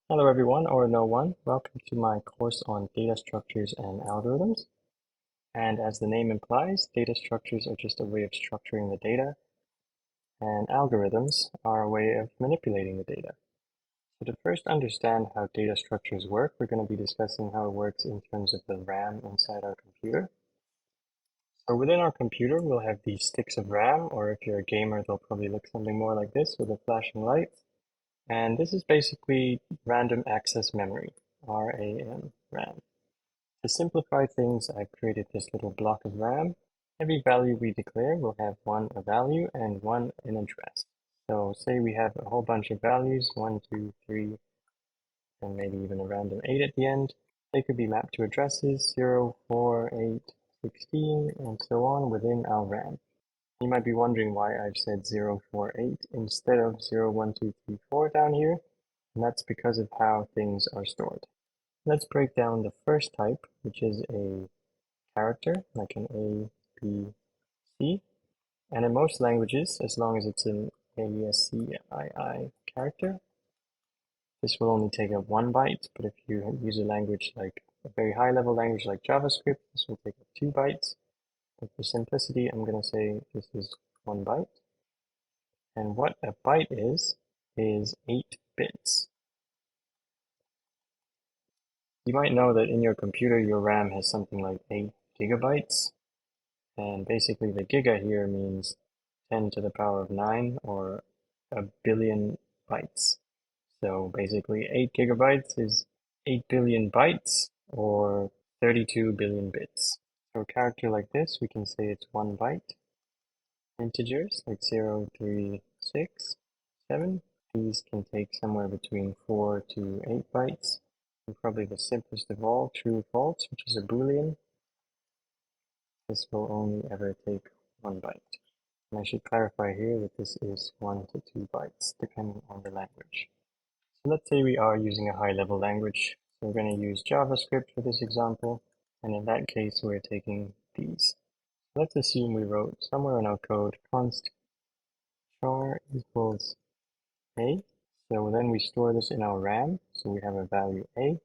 Hello everyone, or no one. Welcome to my course on data structures and algorithms. And as the name implies, data structures are just a way of structuring the data, and algorithms are a way of manipulating the data. So to first understand how data structures work, we're going to be discussing how it works in terms of the RAM inside our computer. So within our computer, we'll have these sticks of RAM, or if you're a gamer, they'll probably look something more like this with a flashing light. And this is basically random access memory, RAM, RAM. To simplify things, I've created this little block of RAM. Every value we declare will have one a value and one an address. So say we have a whole bunch of values, 1, 2, 3, and maybe even a random 8 at the end. They could be mapped to addresses 0, 4, 8, 16, and so on within our RAM. You might be wondering why I've said 0, 4, 8 instead of 0, 1, 2, 3, 4 down here, and that's because of how things are stored. Let's break down the first type, which is a character, like an A, B, C. And in most languages, as long as it's an ASCII character, this will only take up 1 byte. But if you use a language like a very high level language like JavaScript, this will take up 2 bytes. But for simplicity, I'm going to say this is 1 byte. And what a byte is 8 bits. You might know that in your computer, your RAM has something like 8 gigabytes. And basically the giga here means 10 to the power of 9 or a billion bytes. So basically 8 gigabytes is 8 billion bytes or 32 billion bits. For a character like this, we can say it's 1 byte. Integers like 0, 3, 6, 7. These can take somewhere between 4 to 8 bytes. And probably the simplest of all, true or false, which is a Boolean. This will only ever take 1 byte. And I should clarify here that this is 1 to 2 bytes, depending on the language. So let's say we are using a high-level language. So we're going to use JavaScript for this example, and in that case, we're taking these. Let's assume we wrote somewhere in our code const char equals a. So then we store this in our RAM, so we have a value a,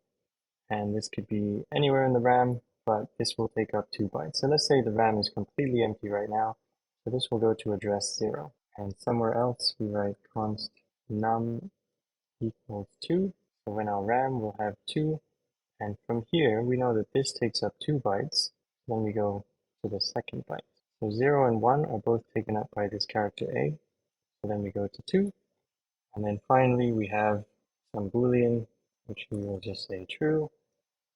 and this could be anywhere in the RAM, but this will take up 2 bytes. So let's say the RAM is completely empty right now, so this will go to address 0. And somewhere else we write const num equals 2. So in our RAM we'll have 2. And from here we know that this takes up 2 bytes. Then we go to the second byte. So 0 and 1 are both taken up by this character A. So then we go to 2. And then finally we have some Boolean, which we will just say true.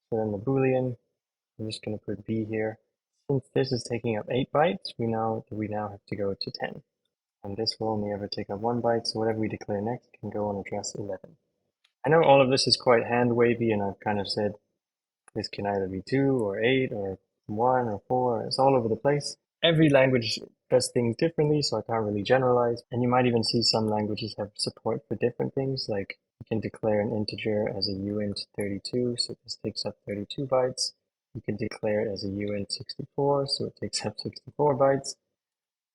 So then the Boolean, I'm just going to put B here. Since this is taking up 8 bytes, we now have to go to 10. And this will only ever take up 1 byte, so whatever we declare next can go on address 11. I know all of this is quite hand-wavy, and I've kind of said this can either be 2 or 8 or 1 or 4. It's all over the place. Every language does things differently, so I can't really generalize. And you might even see some languages have support for different things, like you can declare an integer as a uint 32, so this takes up 32 bytes. You can declare it as a uint 64, so it takes up 64 bytes.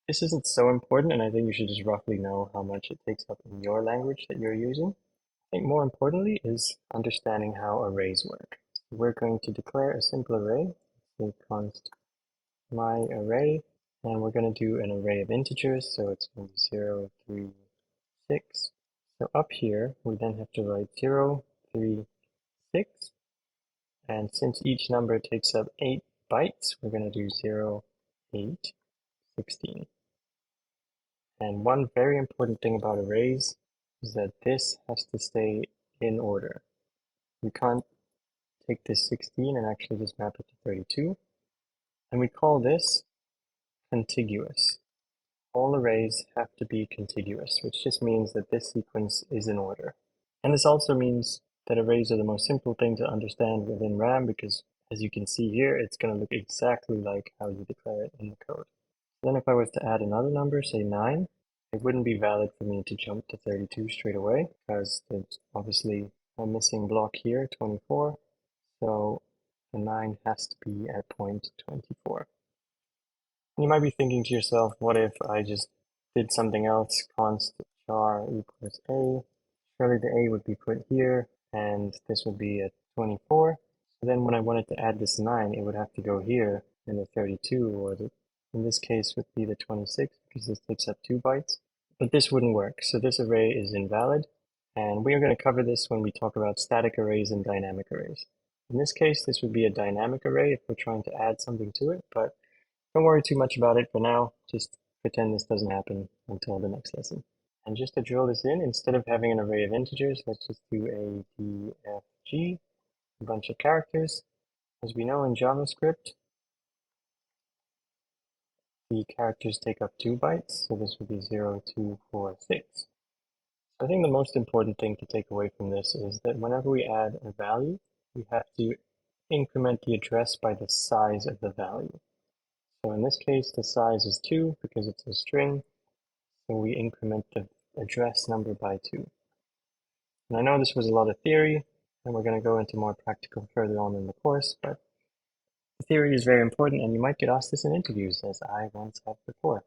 This isn't so important, and I think you should just roughly know how much it takes up in your language that you're using. I think more importantly is understanding how arrays work. So we're going to declare a simple array, say const my array, and we're going to do an array of integers, so it's going to be 0, 3, 6. So up here, we then have to write 0, 3, 6, and since each number takes up 8 bytes, we're going to do 0, 8, 16. And one very important thing about arrays is that this has to stay in order. We can't take this 16 and actually just map it to 32. And we call this contiguous. All arrays have to be contiguous, which just means that this sequence is in order. And this also means that arrays are the most simple thing to understand within RAM because, as you can see here, it's going to look exactly like how you declare it in the code. Then if I was to add another number, say 9, it wouldn't be valid for me to jump to 32 straight away because there's obviously a missing block here, 24. So the 9 has to be at point 24. And you might be thinking to yourself, what if I just did something else, const char equals a? Surely the a would be put here, and this would be a 24. So then when I wanted to add this 9, it would have to go here in the 32, or in this case would be the 26, because this takes up 2 bytes. But this wouldn't work, so this array is invalid, and we are going to cover this when we talk about static arrays and dynamic arrays. In this case, this would be a dynamic array if we're trying to add something to it, but don't worry too much about it for now. Just pretend this doesn't happen until the next lesson. And just to drill this in, instead of having an array of integers, let's just do a DFG, a bunch of characters. As we know in JavaScript, the characters take up 2 bytes, so this would be 0, 2, 4, 6. I think the most important thing to take away from this is that whenever we add a value, we have to increment the address by the size of the value. So in this case, the size is 2 because it's a string, so we increment the address number by 2. And I know this was a lot of theory, and we're going to go into more practical further on in the course, but the theory is very important, and you might get asked this in interviews, as I once have before.